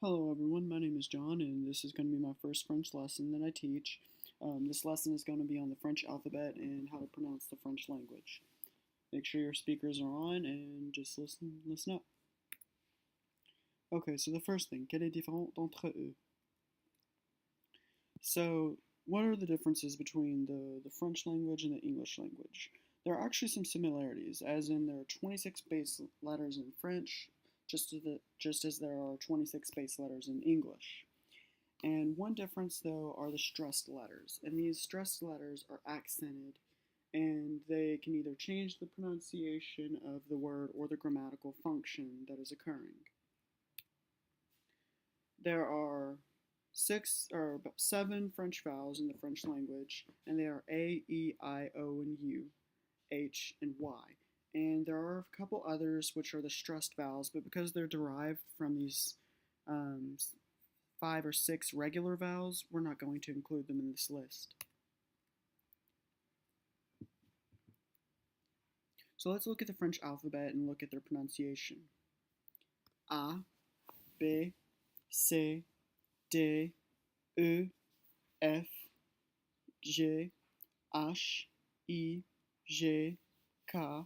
Hello everyone, my name is John and this is going to be my first French lesson that I teach. This lesson is going to be on the French alphabet and how to pronounce the French language. Make sure your speakers are on and just listen up. Okay, so the first thing, quelle est différente entre eux? So, what are the differences between the French language and the English language? There are actually some similarities, as in there are 26 base letters in French, just as there are 26 base letters in English. And one difference, though, are the stressed letters. And these stressed letters are accented, and they can either change the pronunciation of the word or the grammatical function that is occurring. There are seven French vowels in the French language, and they are A, E, I, O, and U, H, and Y. And there are a couple others which are the stressed vowels, but because they're derived from these um, 5 or 6 regular vowels, we're not going to include them in this list. So let's look at the French alphabet and look at their pronunciation. A, B, C, D, E, F, G, H, I, J, K,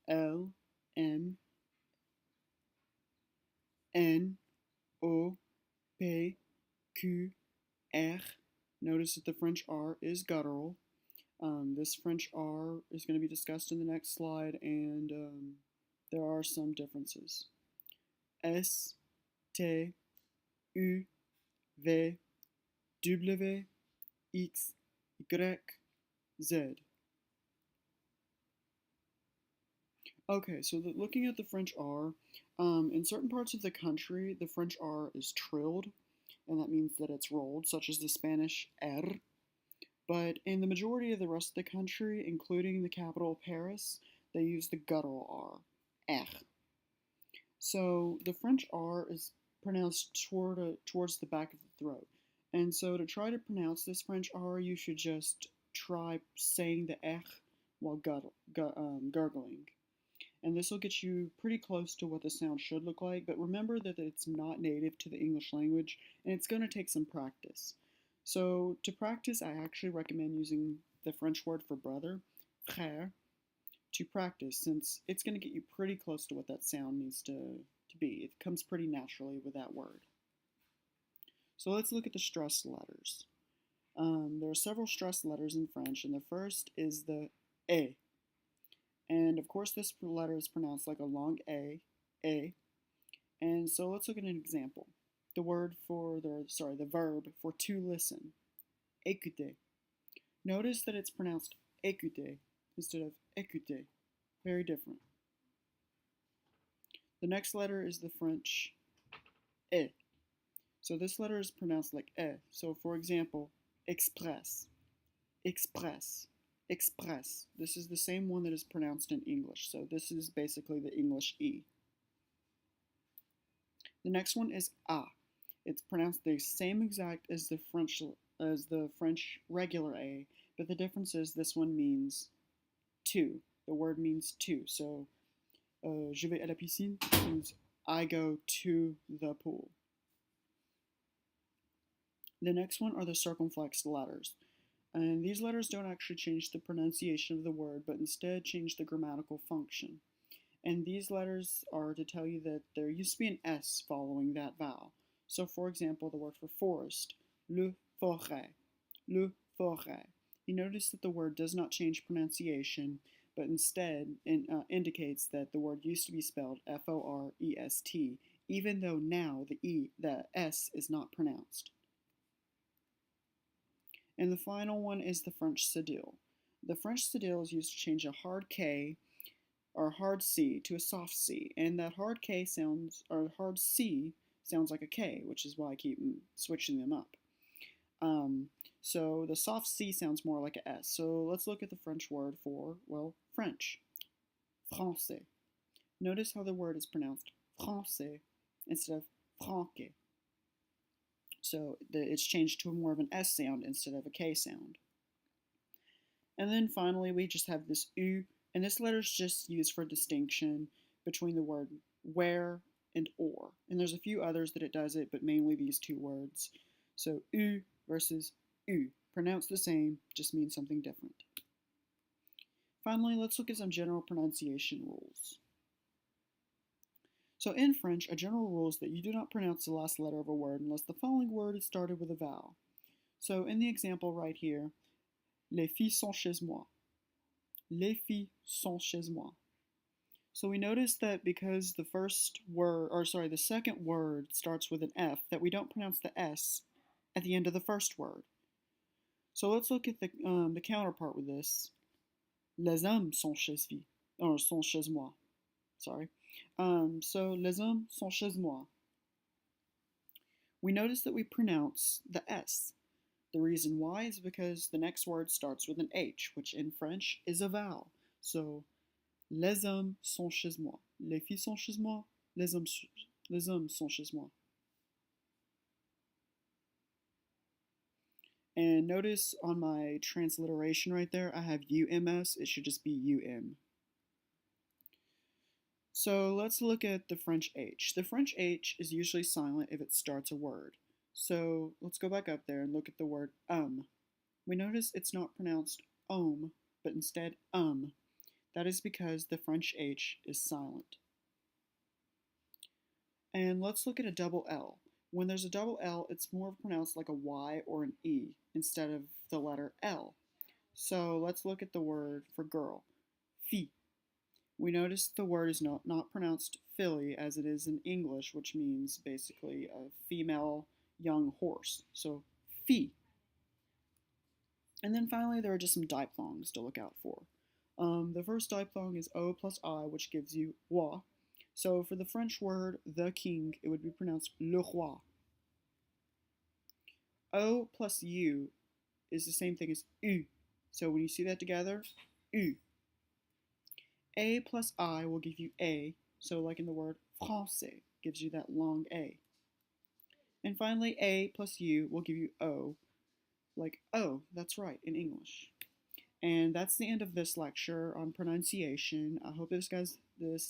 L, M, N, O, P, Q, R. Notice that the French R is guttural. This French R is going to be discussed in the next slide, and there are some differences. S, T, U, V, W, X, Y, Z. Okay, so looking at the French R, in certain parts of the country, the French R is trilled, and that means that it's rolled, such as the Spanish R. But in the majority of the rest of the country, including the capital Paris, they use the guttural R, R. So the French R is pronounced towards the back of the throat. And so to try to pronounce this French R, you should just try saying the R while gargling. And this will get you pretty close to what the sound should look like, but remember that it's not native to the English language, and it's going to take some practice. So to practice, I actually recommend using the French word for brother, frère, to practice, since it's going to get you pretty close to what that sound needs to be. It comes pretty naturally with that word. So let's look at the stressed letters. There are several stressed letters in French, and the first is the E. And of course, this letter is pronounced like a long A, A. And so let's look at an example. The verb for to listen, écouter. Notice that it's pronounced écouter instead of écouter. Very different. The next letter is the French E. So this letter is pronounced like E. So for example, express, express, express. This is the same one that is pronounced in English. So this is basically the English E. The next one is A. It's pronounced the same exact as the French regular A, but the difference is this one means to. The word means to. So je vais à la piscine means I go to the pool. The next one are the circumflex letters. And these letters don't actually change the pronunciation of the word, but instead change the grammatical function. And these letters are to tell you that there used to be an S following that vowel. So for example, the word for forest, le forêt, le forêt. You notice that the word does not change pronunciation, but instead indicates that the word used to be spelled F-O-R-E-S-T, even though now the S is not pronounced. And the final one is the French cedille. The French cedille is used to change a hard K or hard C to a soft C, and that hard C sounds like a K, which is why I keep switching them up. So the soft C sounds more like a S. So let's look at the French word for, well, French. Français. Notice how the word is pronounced français instead of franquais. So it's changed to more of an S sound instead of a K sound. And then finally, we just have this U, and this letter is just used for distinction between the word where and or. And there's a few others that it does it, but mainly these two words. So u versus u. Pronounced the same, just means something different. Finally, let's look at some general pronunciation rules. So in French, a general rule is that you do not pronounce the last letter of a word unless the following word is started with a vowel. So in the example right here, les filles sont chez moi. Les filles sont chez moi. So we notice that because the the second word starts with an F, that we don't pronounce the S at the end of the first word. So let's look at the counterpart with this. Les hommes sont sont chez moi. Sorry. So les hommes sont chez moi. We notice that we pronounce the S. The reason why is because the next word starts with an H, which in French is a vowel. So les hommes sont chez moi. Les filles sont chez moi. Les hommes sont chez moi. And notice on my transliteration right there, I have UMS. It should just be UM. So let's look at the French H. The French H is usually silent if it starts a word. So let's go back up there and look at the word We notice it's not pronounced but instead That is because the French H is silent. And let's look at a double L. When there's a double L, it's more pronounced like a Y or an E instead of the letter L. So let's look at the word for girl, fille. We notice the word is not pronounced filly as it is in English, which means basically a female young horse. So fille. And then finally, there are just some diphthongs to look out for. The first diphthong is O plus I, which gives you roi. So for the French word the king, it would be pronounced le roi. O plus U is the same thing as U. So when you see that together, U. A plus I will give you A. So like in the word français, gives you that long A. And finally, A plus U will give you O. Like, oh, that's right, in English. And that's the end of this lecture on pronunciation. I hope this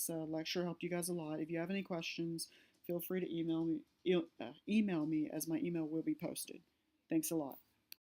lecture helped you guys a lot. If you have any questions, feel free to email me as my email will be posted. Thanks a lot.